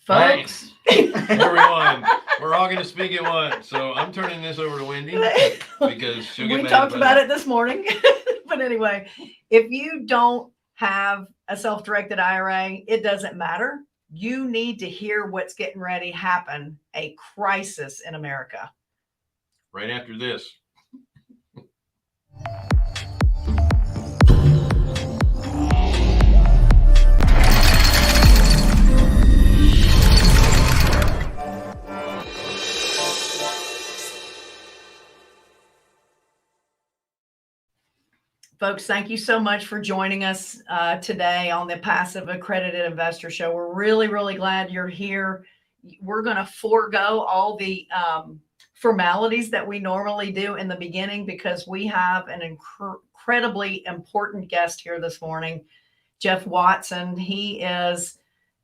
folks. Everyone, we're all going to speak at once. So I'm turning this over to Wendy because she'll get we mad talked about it this morning. But anyway, if you don't have a self-directed IRA, it doesn't matter. You need to hear what's getting ready to happen, a crisis in America. Right after this. Folks, thank you so much for joining us today on the Passive Accredited Investor Show. We're really, really glad you're here. We're going to forego all the formalities that we normally do in the beginning because we have an incredibly important guest here this morning, Jeff Watson. He is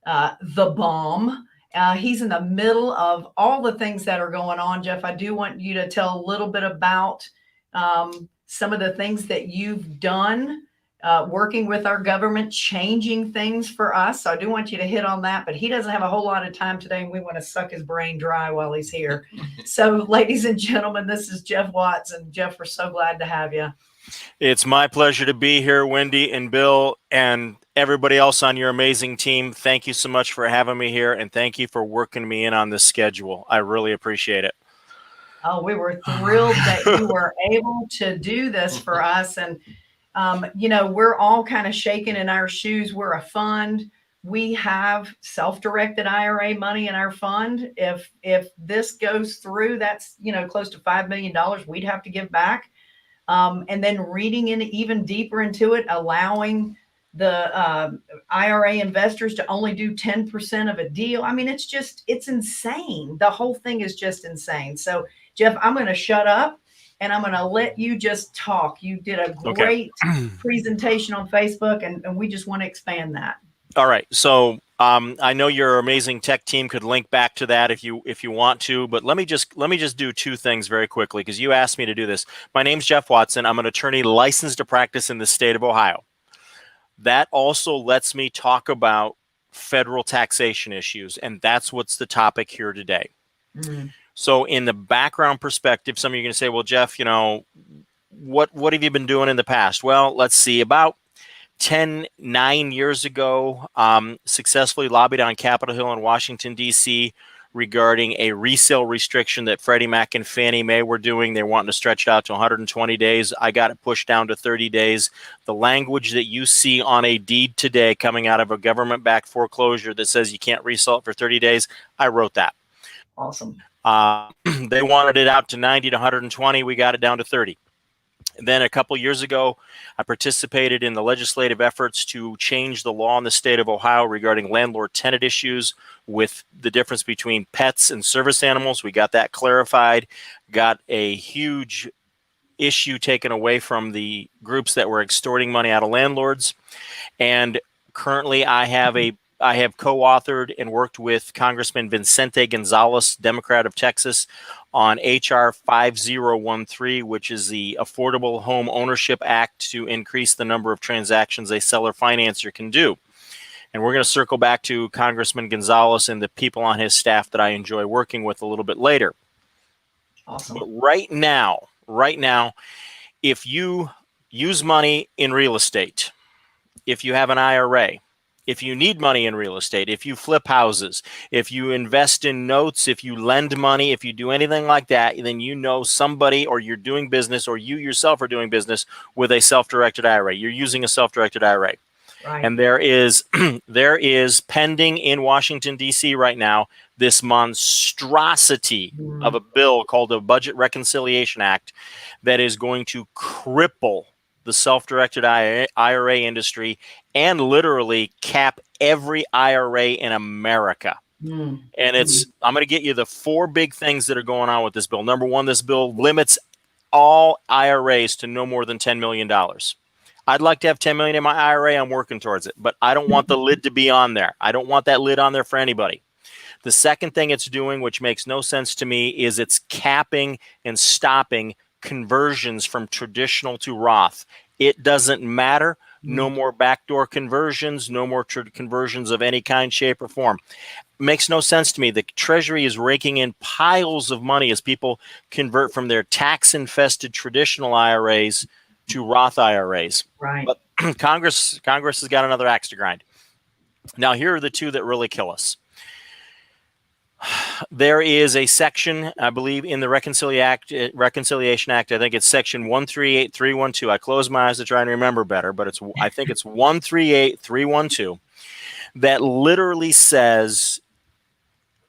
the bomb. He's in the middle of all the things that are going on. Jeff, I do want you to tell a little bit about some of the things that you've done working with our government, changing things for us. So I do want you to hit on that, but he doesn't have a whole lot of time today and we want to suck his brain dry while he's here. So ladies and gentlemen, this is Jeff Watson. Jeff, we're so glad to have you. It's my pleasure to be here, Wendy and Bill and everybody else on your amazing team. Thank you so much for having me here and thank you for working me in on this schedule. I really appreciate it. Oh, we were thrilled that you were able to do this for us. And, you know, we're all kind of shaking in our shoes. We're a fund. We have self-directed IRA money in our fund. If this goes through, that's, you know, close to $5 million we'd have to give back. And then reading in even deeper into it, allowing the IRA investors to only do 10% of a deal. I mean, it's insane. The whole thing is just insane. So Jeff, I'm going to shut up and I'm going to let you just talk. You did a great presentation on Facebook and we just want to expand that. All right. So I know your amazing tech team could link back to that if you want to, but let me just do two things very quickly because you asked me to do this. My name's Jeff Watson. I'm an attorney licensed to practice in the state of Ohio. That also lets me talk about federal taxation issues, and that's what's the topic here today. Mm-hmm. So in the background perspective, some of you are going to say, well, Jeff, you know, what have you been doing in the past? Well, let's see. About 9 years ago, successfully lobbied on Capitol Hill in Washington, D.C. regarding a resale restriction that Freddie Mac and Fannie Mae were doing. They were wanting to stretch it out to 120 days. I got it pushed down to 30 days. The language that you see on a deed today coming out of a government-backed foreclosure that says you can't resell it for 30 days, I wrote that. Awesome. They wanted it out to 90 to 120. We got it down to 30. Then a couple years ago, I participated in the legislative efforts to change the law in the state of Ohio regarding landlord-tenant issues with the difference between pets and service animals. We got that clarified, got a huge issue taken away from the groups that were extorting money out of landlords. And currently I have co-authored and worked with Congressman Vicente Gonzalez, Democrat of Texas, on H.R. 5013, which is the Affordable Home Ownership Act to increase the number of transactions a seller financer can do. And we're going to circle back to Congressman Gonzalez and the people on his staff that I enjoy working with a little bit later. Awesome. But right now, if you use money in real estate, if you have an IRA, if you need money in real estate, if you flip houses, if you invest in notes, if you lend money, if you do anything like that, then you know somebody or you're doing business or you yourself are doing business with a self-directed IRA. You're using a self-directed IRA. Right. And there is pending in Washington, D.C. right now, this monstrosity of a bill called the Budget Reconciliation Act that is going to cripple the self-directed IRA industry and literally cap every IRA in America. And I'm going to get you the four big things that are going on with this bill. Number one, this bill limits all IRAs to no more than $10 million. I'd like to have $10 million in my IRA. I'm working towards it, but I don't want the lid to be on there. I don't want that lid on there for anybody. The second thing it's doing, which makes no sense to me, is it's capping and stopping conversions from traditional to Roth. It doesn't matter. no more backdoor conversions, no more conversions of any kind, shape, or form. Makes no sense to me. The Treasury is raking in piles of money as people convert from their tax-infested traditional IRAs to Roth IRAs. Right. But Congress has got another axe to grind. Now, here are the two that really kill us. There is a section, I believe, in the Reconciliation Act. I think it's section 138312. I close my eyes to try and remember better, but I think it's 138312 that literally says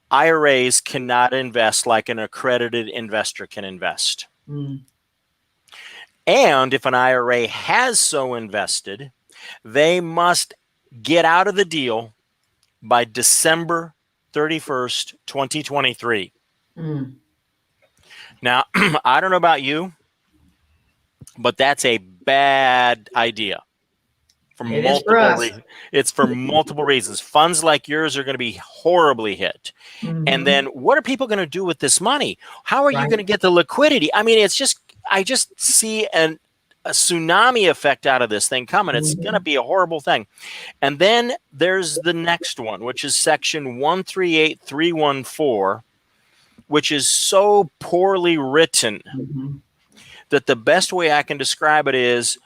IRAs cannot invest like an accredited investor can invest. Mm. And if an IRA has so invested, they must get out of the deal by December 31st, 2023. Mm. Now, I don't know about you, but that's a bad idea. It's for multiple reasons. Funds like yours are going to be horribly hit. Mm-hmm. And then what are people going to do with this money? How are you going to get the liquidity? I mean, I just see a tsunami effect out of this thing coming. It's going to be a horrible thing. And then there's the next one, which is section 138314, which is so poorly written that the best way I can describe it is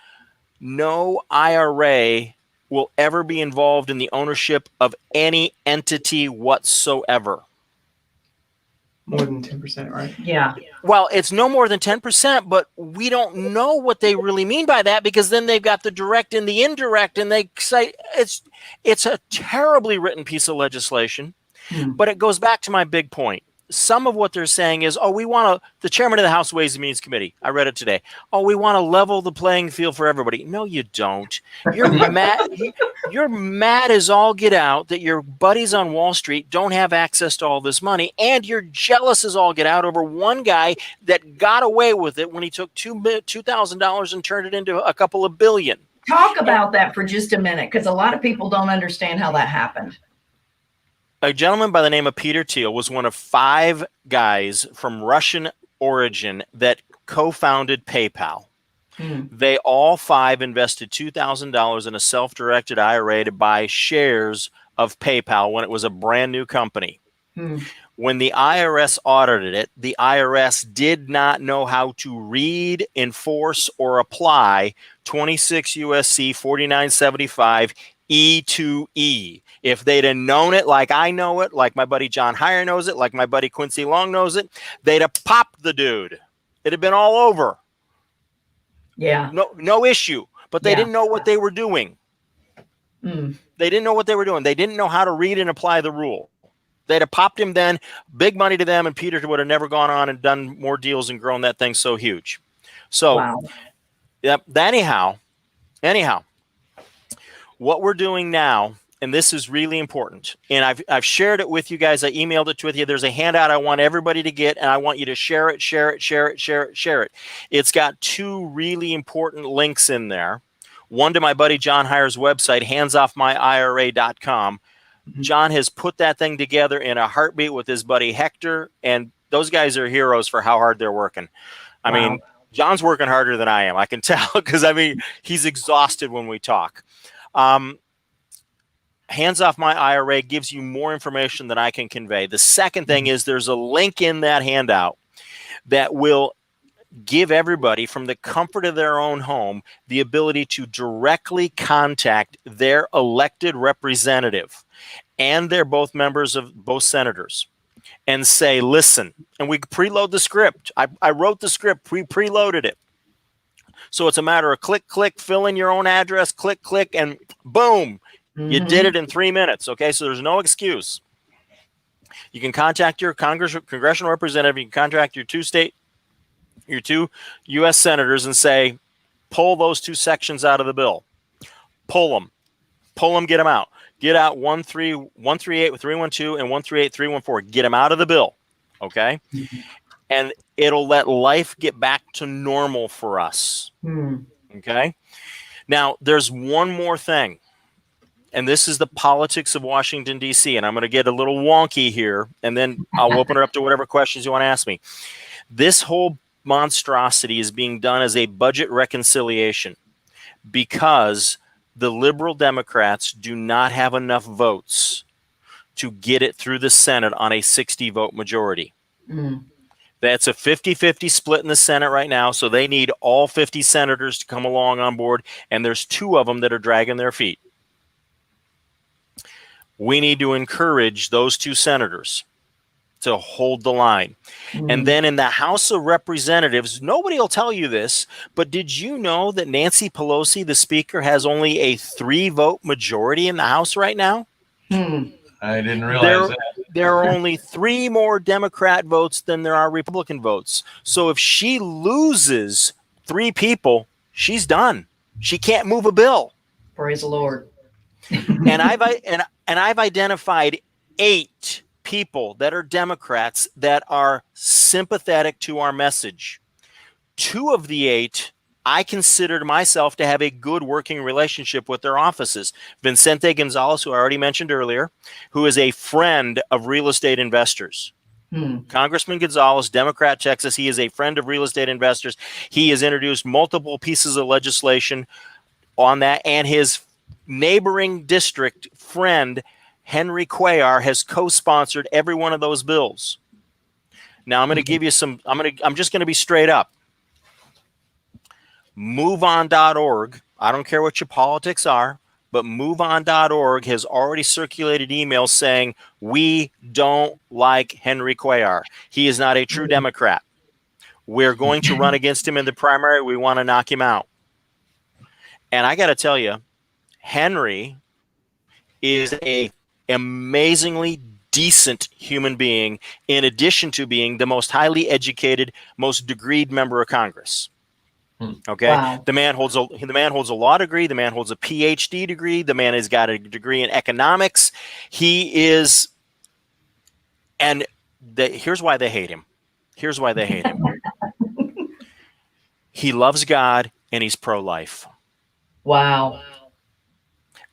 no IRA will ever be involved in the ownership of any entity whatsoever. More than 10%, right? Yeah. Well, it's no more than 10%, but we don't know what they really mean by that, because then they've got the direct and the indirect, and they say it's a terribly written piece of legislation. But it goes back to my big point. Some of what they're saying is, the chairman of the House Ways and Means Committee, I read it today. We want to level the playing field for everybody. No, you don't. You're mad. You're mad as all get out that your buddies on Wall Street don't have access to all this money, and you're jealous as all get out over one guy that got away with it when he took $2,000 and turned it into a couple of billion. Talk about that for just a minute, because a lot of people don't understand how that happened. A gentleman by the name of Peter Thiel was one of 5 guys from Russian origin that co-founded PayPal. They all 5 invested $2,000 in a self-directed IRA to buy shares of PayPal when it was a brand new company. When the IRS audited it, the IRS did not know how to read, enforce, or apply 26 USC 4975 E2E. If they'd have known it like I know it, like my buddy John Heyer knows it, like my buddy Quincy Long knows it, they'd have popped the dude. It'd have been all over. Yeah. No issue. But they didn't know what they were doing. They didn't know what they were doing. They didn't know how to read and apply the rule. They'd have popped him then, big money to them, and Peter would have never gone on and done more deals and grown that thing so huge. So, anyhow, what we're doing now, and this is really important, and I've shared it with you guys. I emailed it with you. There's a handout I want everybody to get, and I want you to share it. It's got 2 really important links in there. One to my buddy John Heyer's website, handsoffmyira.com. John has put that thing together in a heartbeat with his buddy Hector, and those guys are heroes for how hard they're working. I mean, John's working harder than I am. I can tell, because he's exhausted when we talk. Hands Off My IRA gives you more information than I can convey. The second thing is there's a link in that handout that will give everybody, from the comfort of their own home, the ability to directly contact their elected representative, and they're both members of both senators, and say, listen, and we preload the script. I wrote the script, we preloaded it. So it's a matter of click, fill in your own address, click, and boom, you did it in 3 minutes. Okay, so there's no excuse. You can contact your congressional representative. You can contact your 2 U.S. senators and say, pull those 2 sections out of the bill. Pull them, get them out. Get out 138-312 and 138-314. Get them out of the bill, okay? And it'll let life get back to normal for us, okay? Now, there's one more thing, and this is the politics of Washington, D.C., and I'm going to get a little wonky here, and then I'll open it up to whatever questions you want to ask me. This whole monstrosity is being done as a budget reconciliation because the liberal Democrats do not have enough votes to get it through the Senate on a 60-vote majority. Mm. That's a 50-50 split in the Senate right now, so they need all 50 senators to come along on board, and there's 2 of them that are dragging their feet. We need to encourage those 2 senators to hold the line. And then in the House of Representatives, nobody will tell you this, but did you know that Nancy Pelosi, the Speaker, has only a 3-vote majority in the House right now? I didn't realize that. There are only 3 more Democrat votes than there are Republican votes. So if she loses 3 people, she's done. She can't move a bill. Praise the Lord. And I've identified 8 people that are Democrats that are sympathetic to our message. 2 of the 8, I considered myself to have a good working relationship with their offices. Vicente Gonzalez, who I already mentioned earlier, who is a friend of real estate investors. Congressman Gonzalez, Democrat, Texas. He is a friend of real estate investors. He has introduced multiple pieces of legislation on that, and his neighboring district friend, Henry Cuellar, has co-sponsored every one of those bills. Now I'm going to give you some, I'm just going to be straight up. MoveOn.org, I don't care what your politics are, but MoveOn.org has already circulated emails saying, we don't like Henry Cuellar. He is not a true Democrat. We're going to run against him in the primary. We want to knock him out. And I got to tell you, Henry is a amazingly decent human being, in addition to being the most highly educated, most degreed member of Congress. Okay. Wow. The man holds a law degree. The man holds a PhD degree. The man has got a degree in economics. He is, and here's why they hate him. Here's why they hate him. He loves God and he's pro-life. Wow.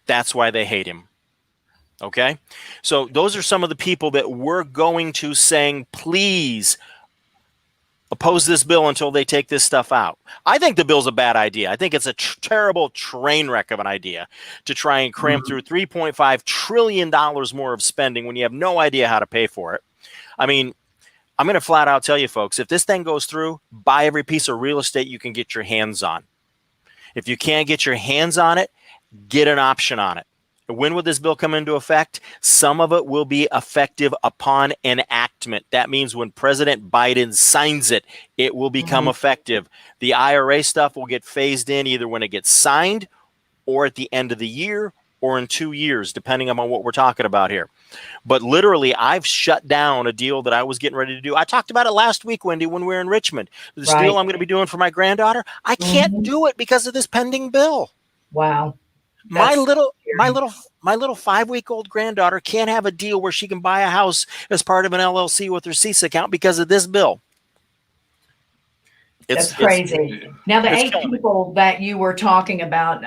That's why they hate him. Okay. So those are some of the people that we're going to saying, please oppose this bill until they take this stuff out. I think the bill's a bad idea. I think it's a terrible train wreck of an idea to try and cram through $3.5 trillion more of spending when you have no idea how to pay for it. I mean, I'm going to flat out tell you folks, if this thing goes through, buy every piece of real estate you can get your hands on. If you can't get your hands on it, get an option on it. When will this bill come into effect? Some of it will be effective upon enactment. That means when President Biden signs it, it will become effective. The IRA stuff will get phased in either when it gets signed or at the end of the year or in 2 years, depending on what we're talking about here. But literally, I've shut down a deal that I was getting ready to do. I talked about it last week, Wendy, when we were in Richmond. This deal I'm going to be doing for my granddaughter, I can't do it because of this pending bill. Wow. My little 5-week-old granddaughter can't have a deal where she can buy a house as part of an LLC with her CESA account because of this bill. That's crazy. Now, the 8 people that you were talking about,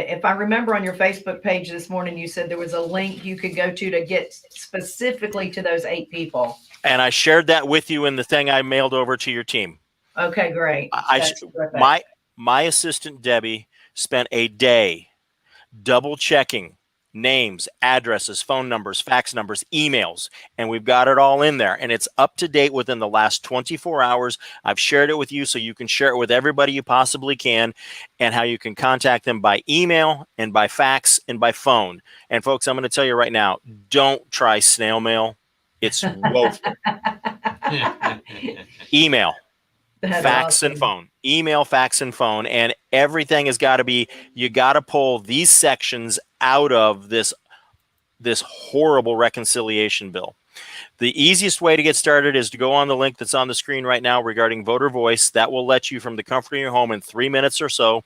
if I remember on your Facebook page this morning, you said there was a link you could go to get specifically to those 8 people. And I shared that with you in the thing I mailed over to your team. Okay, great. My assistant, Debbie, spent a day double checking names, addresses, phone numbers, fax numbers, emails, and we've got it all in there. And it's up to date within the last 24 hours. I've shared it with you so you can share it with everybody you possibly can, and how you can contact them by email and by fax and by phone. And folks, I'm going to tell you right now, don't try snail mail. It's woeful. Email. Fax and phone, email, fax and phone, and everything has got to be, you got to pull these sections out of this horrible reconciliation bill. The easiest way to get started is to go on the link that's on the screen right now regarding voter voice. That will let you, from the comfort of your home in 3 minutes or so,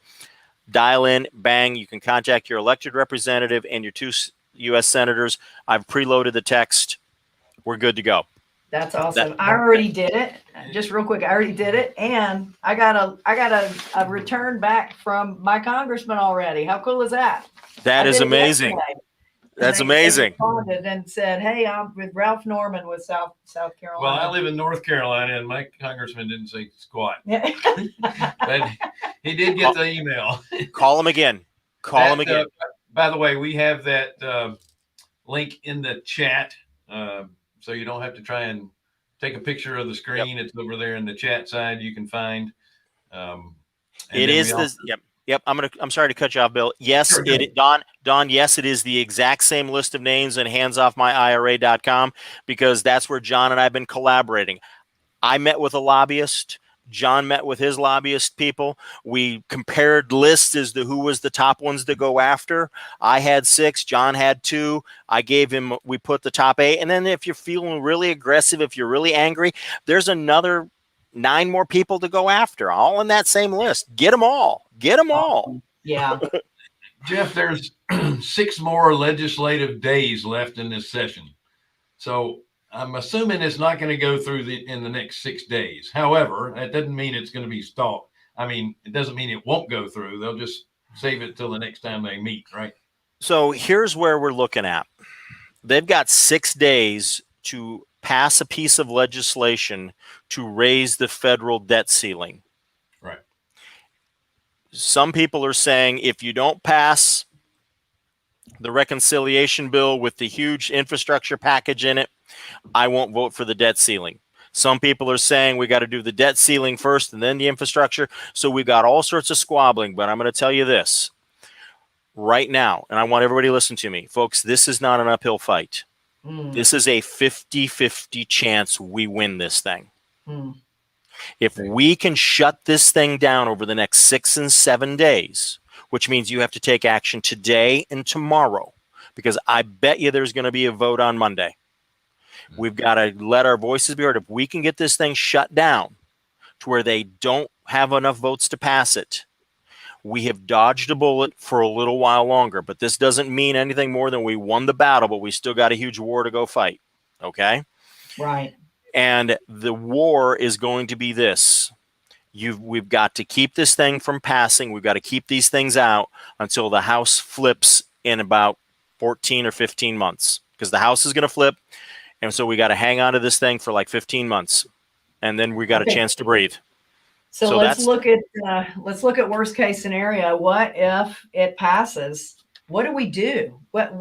dial in, bang, you can contact your elected representative and your 2 U.S. senators. I've preloaded the text. We're good to go. That's awesome. I already did it. Just real quick, I already did it, and I got a return back from my congressman already. How cool is that? That is amazing. That's amazing. Responded and said, "Hey, I'm with Ralph Norman with South Carolina." Well, I live in North Carolina, and my congressman didn't say squat. But he did get the email. Call him again. Call him again. By the way, we have that link in the chat, so you don't have to try and take a picture of the screen. Yep. It's over there in the chat side. You can find. It is this. Yep. Yep. I'm sorry to cut you off, Bill. Yes, sure, Don. Yes, it is the exact same list of names in handsoffmyira.com, because that's where John and I have been collaborating. I met with a lobbyist. John met with his lobbyist people. We compared lists as to who was the top ones to go after. I had 6. John had 2. We put the top 8. And then if you're feeling really aggressive, if you're really angry, there's another 9 more people to go after, all in that same list. Get them all. Get them all. Yeah. Jeff, there's 6 more legislative days left in this session. So I'm assuming it's not going to go through in the next 6 days. However, that doesn't mean it's going to be stalled. I mean, it doesn't mean it won't go through. They'll just save it till the next time they meet, right? So here's where we're looking at. They've got 6 days to pass a piece of legislation to raise the federal debt ceiling. Right. Some people are saying if you don't pass the reconciliation bill with the huge infrastructure package in it, I won't vote for the debt ceiling. Some people are saying we got to do the debt ceiling first and then the infrastructure. So we've got all sorts of squabbling, but I'm going to tell you this right now, and I want everybody to listen to me. Folks, this is not an uphill fight. This is a 50-50 chance we win this thing. If we can shut this thing down over the next 6 and 7 days, which means you have to take action today and tomorrow, because I bet you there's going to be a vote on Monday. We've got to let our voices be heard. If we can get this thing shut down to where they don't have enough votes to pass it, we have dodged a bullet for a little while longer. But this doesn't mean anything more than we won the battle, but we still got a huge war to go fight. Okay? Right. And the war is going to be this. We've got to keep this thing from passing. We've got to keep these things out until the House flips in about 14 or 15 months, because the House is going to flip. And so we got to hang on to this thing for like 15 months, and then we got a chance to breathe. So let's look at worst case scenario. What if it passes? What do we do? What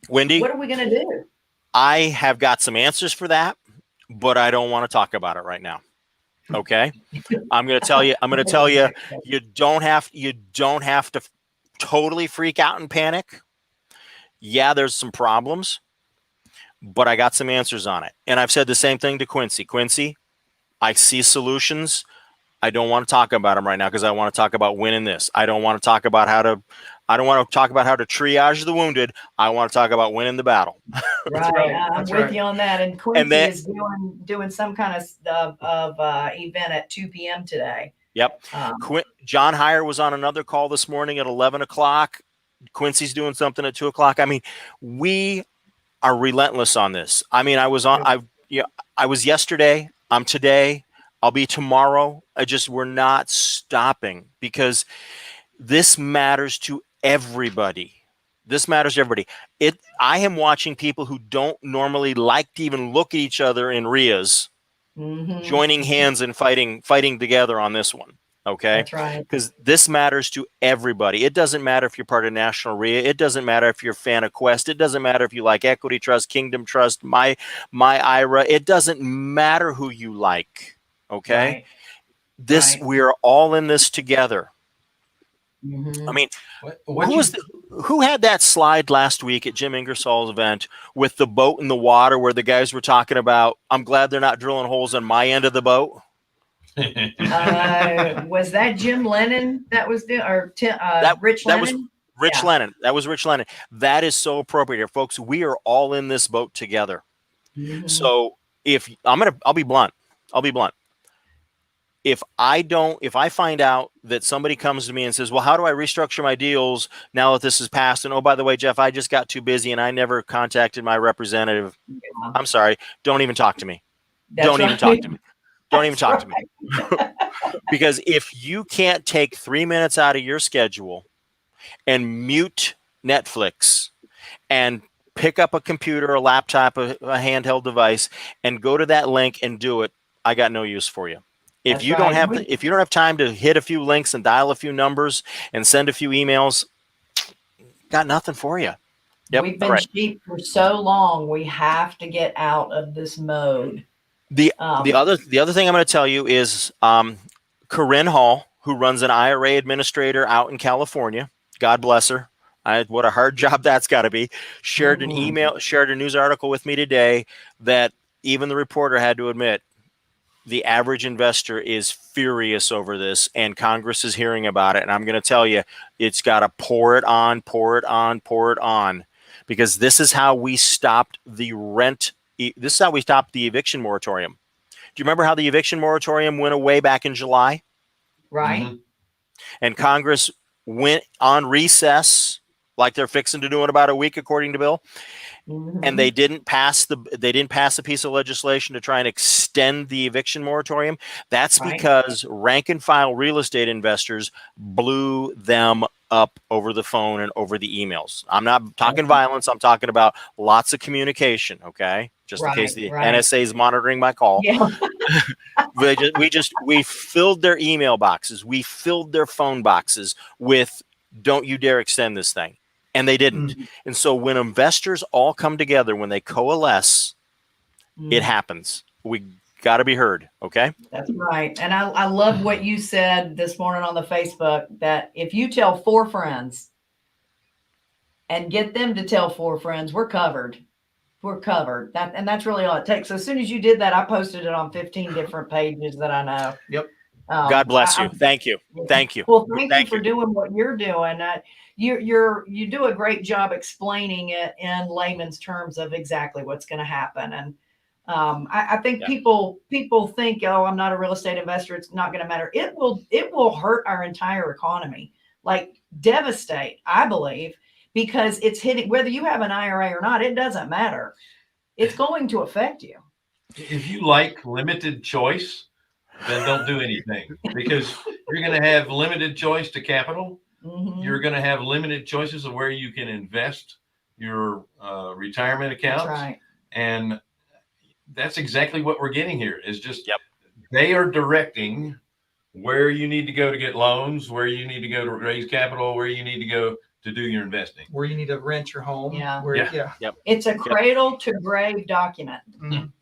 Wendy, what are we going to do? I have got some answers for that, but I don't want to talk about it right now. Okay. I'm going to tell you, you don't have to totally freak out and panic. Yeah, there's some problems, but I got some answers on it. And I've said the same thing to Quincy. Quincy, I see solutions. I don't want to talk about them right now because I want to talk about winning this. I don't want to talk about how to triage the wounded. I want to talk about winning the battle. Right. I'm with you on that. And Quincy is doing some kind of event at 2 p.m. today. Yep. John Heyer was on another call this morning at 11 o'clock. Quincy's doing something at 2 o'clock. I mean, we are relentless on this. I mean, I was yesterday. I'm today. I'll be tomorrow. We're not stopping, because this matters to everybody. This matters to everybody. I am watching people who don't normally like to even look at each other in RIAs, joining hands and fighting together on this one. Okay. That's right. Because this matters to everybody. It doesn't matter if you're part of National RIA. It doesn't matter if you're a fan of Quest. It doesn't matter if you like Equity Trust, Kingdom Trust, my IRA. It doesn't matter who you like. Okay. Right. We are all in this together. I mean, who had that slide last week at Jim Ingersoll's event with the boat in the water where the guys were talking about, I'm glad they're not drilling holes on my end of the boat? Was that Jim Lennon that was doing, or Rich Lennon? That was Rich Lennon. That was Rich Lennon. That is so appropriate here, folks. We are all in this boat together. So I'll be blunt. If I find out that somebody comes to me and says, well, how do I restructure my deals now that this is passed? And oh, by the way, Jeff, I just got too busy and I never contacted my representative. Yeah. I'm sorry. Don't even talk to me. Don't even talk to me. Because if you can't take 3 minutes out of your schedule and mute Netflix and pick up a computer, a laptop, a handheld device, and go to that link and do it, I got no use for you. If That's you don't right. have if you don't have time to hit a few links and dial a few numbers and send a few emails, got nothing for you. Yep. We've been All right. sheep for so long. We have to get out of this mode. The other thing I'm going to tell you is Corinne Hall, who runs an IRA administrator out in California. God bless her. What a hard job that's got to be. Shared an email, shared a news article with me today that even the reporter had to admit the average investor is furious over this, and Congress is hearing about it. And I'm going to tell you, it's got to pour it on, because this is how we stopped the This is how we stopped the eviction moratorium. Do you remember how the eviction moratorium went away back in July? Right. Mhm. And Congress went on recess, like they're fixing to do in about a week, according to Bill. And they didn't pass a piece of legislation to try and extend the eviction moratorium. That's Right. because rank and file real estate investors blew them up over the phone and over the emails. I'm not talking violence. I'm talking about lots of communication. Okay, just in case the NSA is monitoring my call. Yeah. we filled their email boxes. We filled their phone boxes with "Don't you dare extend this thing." And they didn't. And so when investors all come together, when they coalesce, it happens. We got to be heard. Okay. That's right. And I love what you said this morning on the Facebook, that if you tell 4 friends and get them to tell 4 friends, we're covered. We're covered. That's really all it takes. So as soon as you did that, I posted it on 15 different pages that I know. Yep. God bless you. Thank you. Thank you. Well, thank you for doing what you're doing. You do a great job explaining it in layman's terms of exactly what's going to happen. And I think people think, oh, I'm not a real estate investor, it's not going to matter. It will hurt our entire economy, like devastate, I believe, because it's hitting, whether you have an IRA or not, it doesn't matter. It's going to affect you. If you like limited choice, then don't do anything, because you're going to have limited choice to capital. You're going to have limited choices of where you can invest your retirement accounts. That's right. And that's exactly what we're getting here, is just they are directing where you need to go to get loans, where you need to go to raise capital, where you need to go to do your investing, where you need to rent your home. Yeah. It's a cradle to grave document.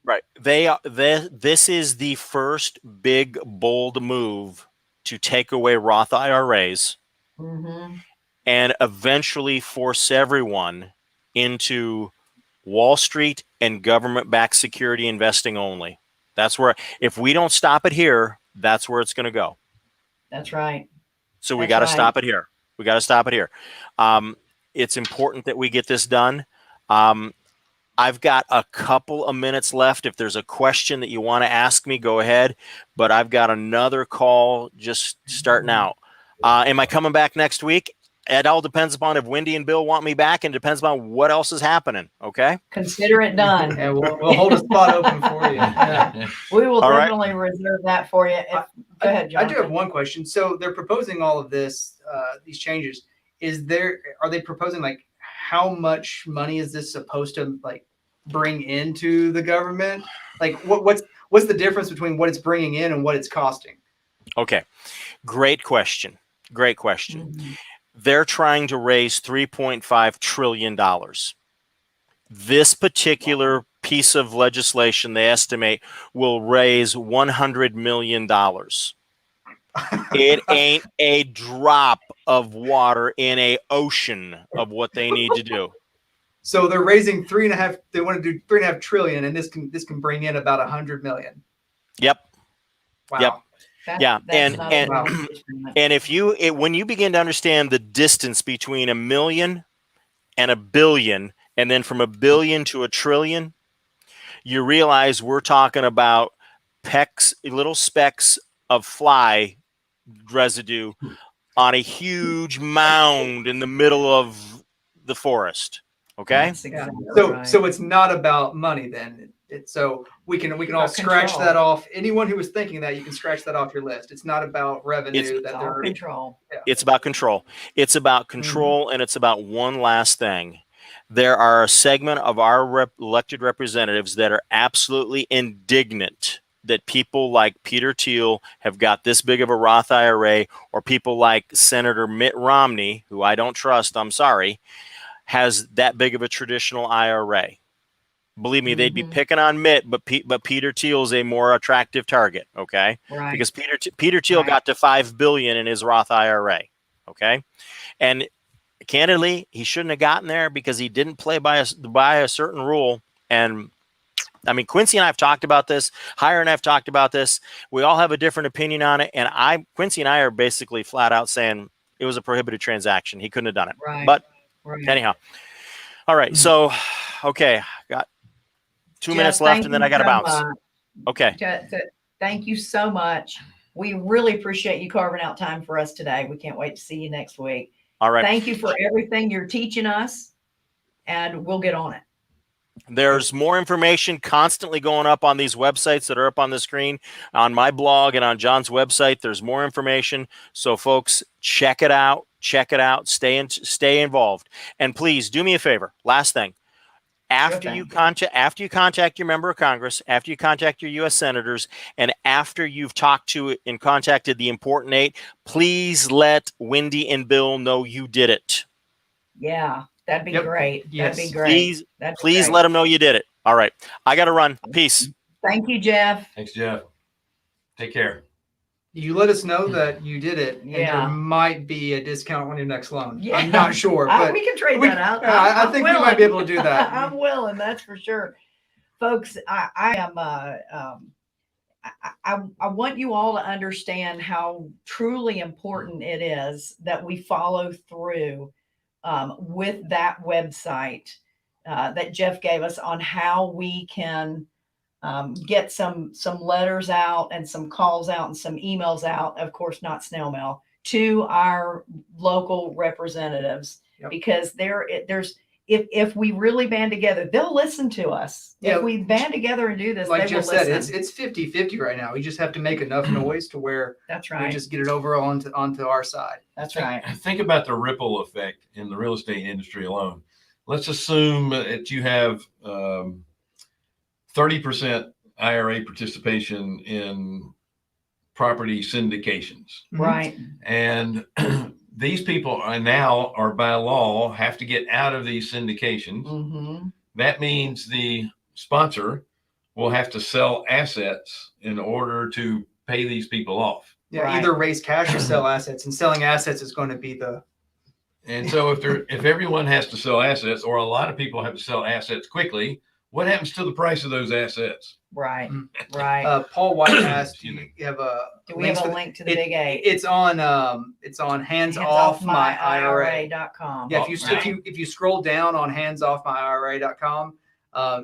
Right. This is the first big, bold move to take away Roth IRAs and eventually force everyone into Wall Street and government-backed security investing only. That's where, if we don't stop it here, that's where it's going to go. That's right. So we got to stop it here. We got to stop it here. It's important that we get this done. I've got a couple of minutes left. If there's a question that you want to ask me, go ahead. But I've got another call just starting out. Am I coming back next week? It all depends upon if Wendy and Bill want me back, and depends upon what else is happening. Okay. Consider it done. Yeah, we'll hold a spot open for you. Yeah. We will definitely reserve that for you. Go ahead, John. I do have one question. So they're proposing all of this, these changes. Are they proposing, like, how much money is this supposed to, like, bring into the government? Like, what's the difference between what it's bringing in and what it's costing? Okay. Great question. They're trying to raise $3.5 trillion. This particular piece of legislation, they estimate, will raise $100 million. It ain't a drop of water in an ocean of what they need to do. So they're raising 3.5. They want to do 3.5 trillion, and this can bring in about 100 million. Yep. Wow. Yep. That's And when you begin to understand the distance between $1 million and $1 billion, and then from $1 billion to $1 trillion, you realize we're talking about little specks of fly residue on a huge mound in the middle of the forest. Okay. So it's not about money then. So we can all scratch that off. Anyone who was thinking that, you can scratch that off your list. It's not about revenue. It's about control. Yeah. It's about control. It's about control, and it's about one last thing. There are a segment of our elected representatives that are absolutely indignant that people like Peter Thiel have got this big of a Roth IRA, or people like Senator Mitt Romney, who I don't trust, I'm sorry, has that big of a traditional IRA. Believe me, they'd be picking on Mitt, but Peter Thiel is a more attractive target, okay? Right. Because Peter Thiel got to $5 billion in his Roth IRA, okay? And candidly, he shouldn't have gotten there because he didn't play by a certain rule. And I mean, Quincy and I have talked about this. Hire and I have talked about this. We all have a different opinion on it. And Quincy and I are basically flat out saying it was a prohibited transaction. He couldn't have done it. Right. But Right. anyhow, all right. So, okay, got 2 minutes left, and then I got to bounce. Okay. Thank you so much. We really appreciate you carving out time for us today. We can't wait to see you next week. All right. Thank you for everything you're teaching us, and we'll get on it. There's more information constantly going up on these websites that are up on the screen, on my blog and on John's website. There's more information. So folks, check it out. Check it out. Stay involved. And please do me a favor. Last thing. After you contact your member of Congress, after you contact your U.S. senators, and after you've talked to and contacted the important 8, please let Wendy and Bill know you did it. Yeah, that'd be great. Yes. That'd be great. Please let them know you did it. All right. I got to run. Peace. Thank you, Jeff. Thanks, Jeff. Take care. You let us know that you did it, and Yeah. there might be a discount on your next loan. Yeah. I'm not sure, but We can trade that out. I think we might be able to do that. I'm willing, that's for sure. Folks, I want you all to understand how truly important it is that we follow through with that website that Jeff gave us on how we can get some letters out and some calls out and some emails out, of course, not snail mail, to our local representatives. Yep. Because if we really band together, they'll listen to us. Yeah. If we band together and do this, Like they Jeff will said, listen. it's 50-50 right now. We just have to make enough noise to where That's we right. just get it over onto our side. That's right. Think about the ripple effect in the real estate industry alone. Let's assume that you have 30% IRA participation in property syndications. Right. And these people are by law have to get out of these syndications. Mm-hmm. That means the sponsor will have to sell assets in order to pay these people off. Yeah, Right. either raise cash or sell assets, and selling assets is going to be the And so if everyone has to sell assets, or a lot of people have to sell assets quickly, what happens to the price of those assets? Right. Right. Paul White asked, do Excuse me. you have a Do we have a link to the Big 8? It's on handsoffmyira.com. Yeah, if you scroll down on handsoffmyira.com,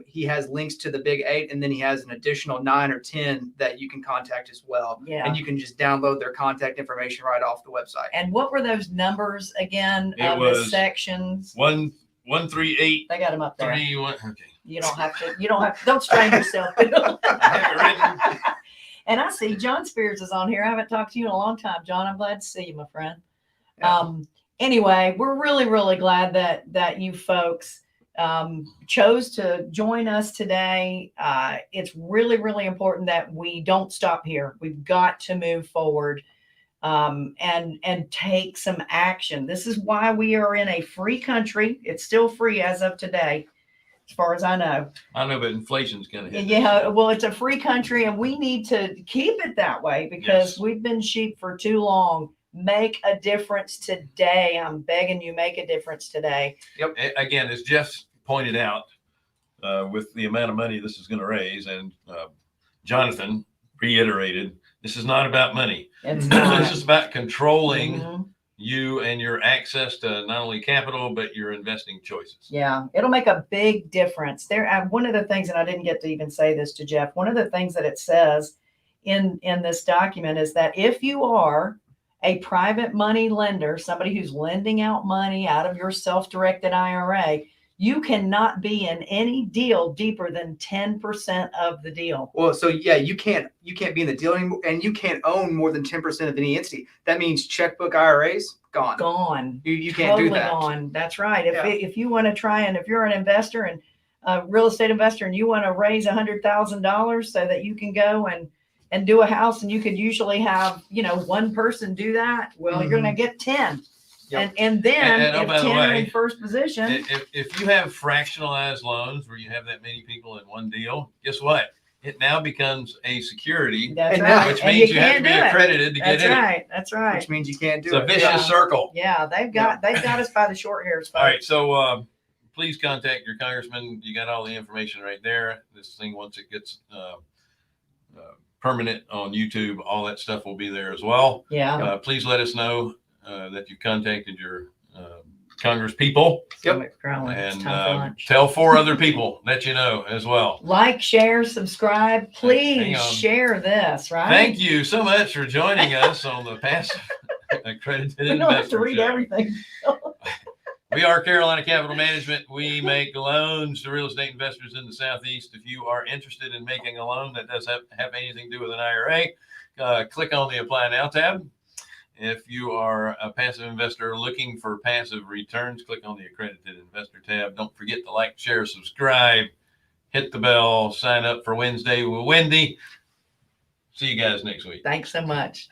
he has links to the Big 8, and then he has an additional 9 or 10 that you can contact as well. Yeah. And you can just download their contact information right off the website. And what were those numbers again It of the was sections? 138 They got them up there. 31. Okay. You don't have to. Don't strain yourself. I have it written. And I see John Spears is on here. I haven't talked to you in a long time, John. I'm glad to see you, my friend. Yeah. Anyway, we're really, really glad that you folks chose to join us today. It's really, really important that we don't stop here. We've got to move forward and take some action. This is why we are in a free country. It's still free as of today, as far as I know. I know, but inflation's going to hit. Yeah, well, it's a free country, and we need to keep it that way because Yes. we've been sheep for too long. Make a difference today. I'm begging you, make a difference today. Again, as Jeff pointed out, with the amount of money this is going to raise, and Jonathan reiterated, this is not about money. It's not. This is about controlling Mhm. you and your access to not only capital, but your investing choices. Yeah, it'll make a big difference. One of the things, and I didn't get to even say this to Jeff, one of the things that it says in this document is that if you are a private money lender, somebody who's lending out money out of your self-directed IRA, you cannot be in any deal deeper than 10% of the deal. Well, so yeah, you can't be in the deal anymore, and you can't own more than 10% of any entity. That means checkbook IRAs gone. Gone. You can't Totally do that. gone. That's right. Yeah. If you want to try, and if you're an investor and a real estate investor and you want to raise $100,000 so that you can go and do a house, and you could usually have, one person do that. Well, you're going to get 10. Yep. And then And, oh, if by the 10 are way, in first position, if you have fractionalized loans where you have that many people in one deal, guess what? It now becomes a security, that's and right. which And means you have to can't be do it. accredited to get That's in it. right. That's right. Which means you can't do It's a it. vicious Yeah. circle. Yeah, they've got us by the short hairs, folks. All right, so please contact your congressman. You got all the information right there. This thing, once it gets permanent on YouTube, all that stuff will be there as well. Yeah. Please let us know that you've contacted your Congress people, Stomach's growling. It's and time for lunch. tell 4 other people that you know as well. Like, share, subscribe. Hang Please on. share this, right? Thank you so much for joining us on the Passive Accredited We don't have to Investor read Show. everything. We are Carolina Capital Management. We make loans to real estate investors in the Southeast. If you are interested in making a loan that does have anything to do with an IRA, click on the Apply Now tab. If you are a passive investor looking for passive returns, click on the Accredited Investor tab. Don't forget to like, share, subscribe, hit the bell, sign up for Wednesday with Wendy. See you guys next week. Thanks so much.